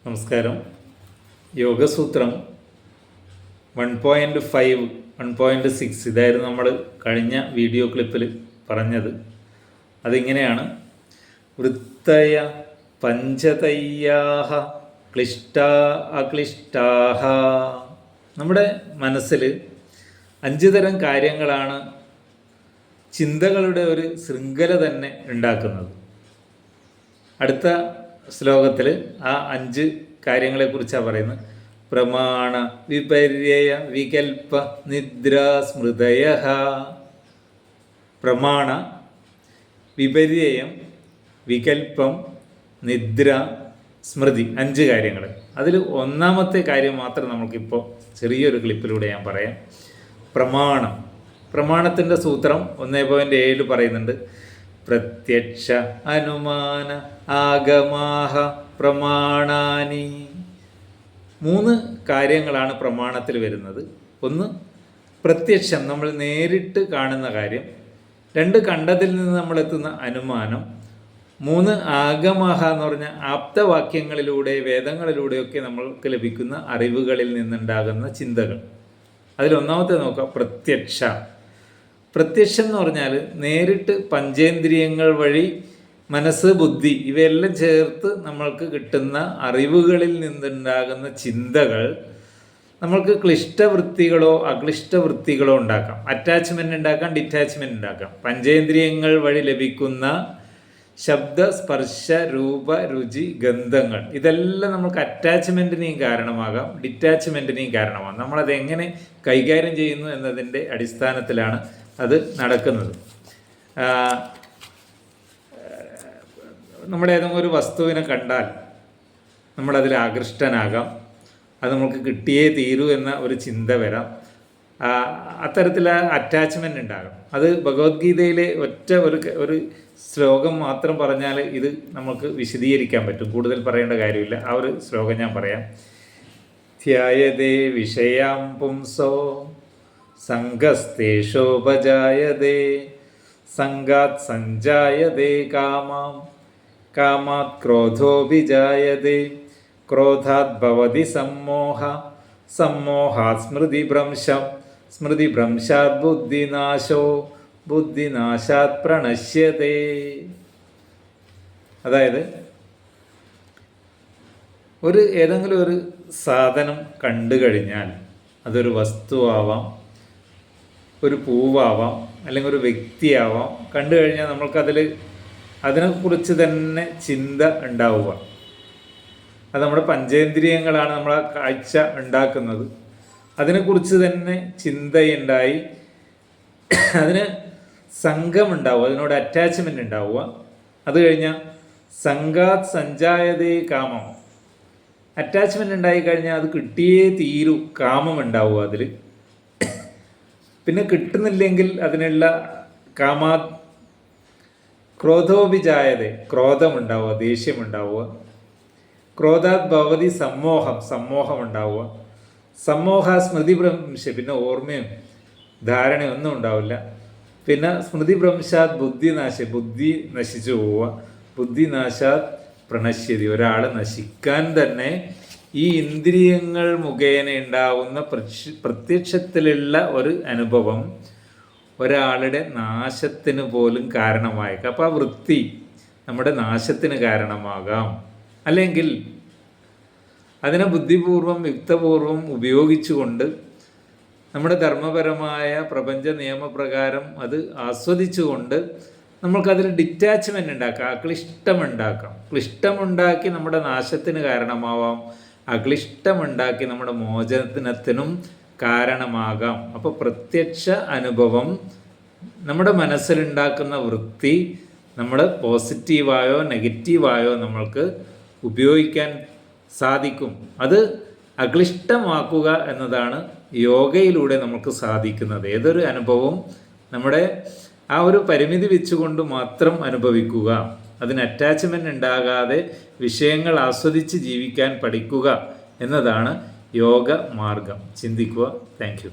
നമസ്കാരം. യോഗസൂത്രം 1.5 1.6 ഇതായിരുന്നു നമ്മൾ കഴിഞ്ഞ വീഡിയോ ക്ലിപ്പിൽ പറഞ്ഞത്. അതിങ്ങനെയാണ്: വൃത്തയ പഞ്ചതയ്യാഹ ക്ലിഷ്ടാ അക്ലിഷ്ടാഹ. നമ്മുടെ മനസ്സിൽ 5 തരം കാര്യങ്ങളാണ് ചിന്തകളുടെ ഒരു ശൃംഖല തന്നെ ഉണ്ടാക്കുന്നത്. അടുത്ത ശ്ലോകത്തിൽ ആ 5 കാര്യങ്ങളെക്കുറിച്ചാണ് പറയുന്നത്. പ്രമാണ വിപര്യയ വികൽപ്പ നിദ്ര സ്മൃതയ. പ്രമാണ, വിപര്യം, വികൽപ്പം, നിദ്ര, സ്മൃതി, 5 കാര്യങ്ങൾ. അതിൽ ഒന്നാമത്തെ കാര്യം മാത്രം നമുക്കിപ്പോൾ ചെറിയൊരു ക്ലിപ്പിലൂടെ ഞാൻ പറയാം. പ്രമാണം. പ്രമാണത്തിൻ്റെ സൂത്രം 1.7 പറയുന്നുണ്ട്: പ്രത്യക്ഷ അനുമാന ആഗമാഹ പ്രമാണാനി. 3 കാര്യങ്ങളാണ് പ്രമാണത്തിൽ വരുന്നത്. 1 പ്രത്യക്ഷം, നമ്മൾ നേരിട്ട് കാണുന്ന കാര്യം. 2 കണ്ടതിൽ നിന്ന് നമ്മൾ എത്തുന്ന അനുമാനം. 3 ആഗമാഹ എന്ന് പറഞ്ഞാൽ ആപ്തവാക്യങ്ങളിലൂടെ വേദങ്ങളിലൂടെയൊക്കെ നമ്മൾക്ക് ലഭിക്കുന്ന അറിവുകളിൽ നിന്നുണ്ടാകുന്ന ചിന്തകൾ. അതിലൊന്നാമത്തെ നോക്കാം, പ്രത്യക്ഷ. പ്രത്യക്ഷം എന്ന് പറഞ്ഞാൽ നേരിട്ട് പഞ്ചേന്ദ്രിയങ്ങൾ വഴി മനസ്സ്, ബുദ്ധി ഇവയെല്ലാം ചേർത്ത് നമ്മൾക്ക് കിട്ടുന്ന അറിവുകളിൽ നിന്നുണ്ടാകുന്ന ചിന്തകൾ നമ്മൾക്ക് ക്ലിഷ്ടവൃത്തികളോ അക്ലിഷ്ടവൃത്തികളോ ഉണ്ടാക്കാം. അറ്റാച്ച്മെൻ്റ് ഉണ്ടാക്കാം, ഡിറ്റാച്ച്മെൻ്റ് ഉണ്ടാക്കാം. പഞ്ചേന്ദ്രിയങ്ങൾ വഴി ലഭിക്കുന്ന ശബ്ദ, സ്പർശ, രൂപ, രുചി, ഗന്ധങ്ങൾ ഇതെല്ലാം നമുക്ക് അറ്റാച്ച്മെൻറ്റിനെയും കാരണമാകാം, ഡിറ്റാച്ച്മെൻറ്റിനെയും കാരണമാകാം. നമ്മളത് എങ്ങനെ കൈകാര്യം ചെയ്യുന്നു എന്നതിൻ്റെ അടിസ്ഥാനത്തിലാണ് അത് നടക്കുന്നത്. നമ്മുടെ ഏതെങ്കിലും ഒരു വസ്തുവിനെ കണ്ടാൽ നമ്മളതിൽ ആകൃഷ്ടനാകാം. അത് നമുക്ക് കിട്ടിയേ തീരൂ എന്ന ഒരു ചിന്ത വരാം. അത്തരത്തിൽ അറ്റാച്ച്മെൻ്റ് ഉണ്ടാകും. അത് ഭഗവത്ഗീതയിലെ ഒറ്റ ഒരു ശ്ലോകം മാത്രം പറഞ്ഞാൽ ഇത് നമുക്ക് വിശദീകരിക്കാൻ പറ്റും. കൂടുതൽ പറയേണ്ട കാര്യമില്ല. ആ ഒരു ശ്ലോകം ഞാൻ പറയാം. ധ്യായതേ വിഷയാം പുംസോ സംഗസ്തേഷോപജായതേ സംഗാത് സഞ്ജായതേ കാമാം കാമാത് ക്രോധോഭിജായതേ ക്രോധാത് ഭവതി സമ്മോഹ സമ്മോഹാത് സ്മൃതിഭ്രംശം സ്മൃതിഭ്രംശാത് ബുദ്ധിനാശോ ബുദ്ധിനാശാത് പ്രണശ്യതേ. അതായത് ഏതെങ്കിലും ഒരു സാധനം കണ്ടു കഴിഞ്ഞാൽ അതൊരു വസ്തുവാവാം, ഒരു പൂവാവാം, അല്ലെങ്കിൽ ഒരു വ്യക്തിയാവാം. കണ്ടു കഴിഞ്ഞാൽ അതിനെക്കുറിച്ച് തന്നെ ചിന്ത ഉണ്ടാവുക. അത് നമ്മുടെ പഞ്ചേന്ദ്രിയങ്ങളാണ് നമ്മളെ കാഴ്ച ഉണ്ടാക്കുന്നത്. അതിനെക്കുറിച്ച് തന്നെ ചിന്തയുണ്ടായി അതിന് സംഘമുണ്ടാവുക, അതിനോട് അറ്റാച്ച്മെൻ്റ് ഉണ്ടാവുക. അത് കഴിഞ്ഞാൽ സംഘാത് സഞ്ജായതേ കാമം. അറ്റാച്ച്മെൻ്റ് ഉണ്ടായി കഴിഞ്ഞാൽ അത് കിട്ടിയേ തീരൂ, കാമം ഉണ്ടാവുക അതിൽ. പിന്നെ കിട്ടുന്നില്ലെങ്കിൽ അതിനുള്ള കാമാത് ക്രോധോഭിജായതേ, ക്രോധമുണ്ടാവുക, ദേഷ്യമുണ്ടാവുക. ക്രോധാത് ഭവതി സമ്മോഹം ഉണ്ടാവുക. സമ്മോഹ സ്മൃതിഭ്രംശ, പിന്നെ ഓർമ്മയും ധാരണയും ഒന്നും ഉണ്ടാവില്ല. പിന്നെ സ്മൃതിഭ്രംശാത് ബുദ്ധിനാശ, ബുദ്ധി നശിച്ചു പോവുക. ബുദ്ധിനാശാത് പ്രണശ്യതി, ഒരാൾ നശിക്കാൻ തന്നെ ഈ ഇന്ദ്രിയങ്ങൾ മുഖേന ഉണ്ടാവുന്ന പ്രത്യക്ഷത്തിലുള്ള ഒരു അനുഭവം ഒരാളുടെ നാശത്തിന് പോലും കാരണമായേക്കാം. അപ്പോൾ ആ വൃത്തി നമ്മുടെ നാശത്തിന് കാരണമാകാം. അല്ലെങ്കിൽ അതിനെ ബുദ്ധിപൂർവം യുക്തപൂർവം ഉപയോഗിച്ചുകൊണ്ട് നമ്മുടെ ധർമ്മപരമായ പ്രപഞ്ച നിയമപ്രകാരം അത് ആസ്വദിച്ചുകൊണ്ട് നമ്മൾക്കതിൽ ഡിറ്റാച്ച്മെൻ്റ് ഉണ്ടാക്കാം, അക്ലിഷ്ടമുണ്ടാക്കാം. ക്ലിഷ്ടമുണ്ടാക്കി നമ്മുടെ നാശത്തിന് കാരണമാവാം, അക്ലിഷ്ടമുണ്ടാക്കി നമ്മുടെ മോചനത്തിനും കാരണമാകാം. അപ്പോൾ പ്രത്യക്ഷ അനുഭവം നമ്മുടെ മനസ്സിലുണ്ടാക്കുന്ന വൃത്തി നമ്മൾ പോസിറ്റീവായോ നെഗറ്റീവായോ നമ്മൾക്ക് ഉപയോഗിക്കാൻ സാധിക്കും. അത് അക്ലിഷ്ടമാക്കുക എന്നതാണ് യോഗയിലൂടെ നമുക്ക് സാധിക്കുന്നത്. ഏതൊരു അനുഭവവും നമ്മുടെ ആ ഒരു പരിമിതി വെച്ചുകൊണ്ട് മാത്രം അനുഭവിക്കുക, അതിന് അറ്റാച്ച്മെൻ്റ് ഉണ്ടാകാതെ വിഷയങ്ങൾ ആസ്വദിച്ച് ജീവിക്കാൻ പഠിക്കുക എന്നതാണ് യോഗ മാർഗം. ചിന്തിക്കുക. Thank you.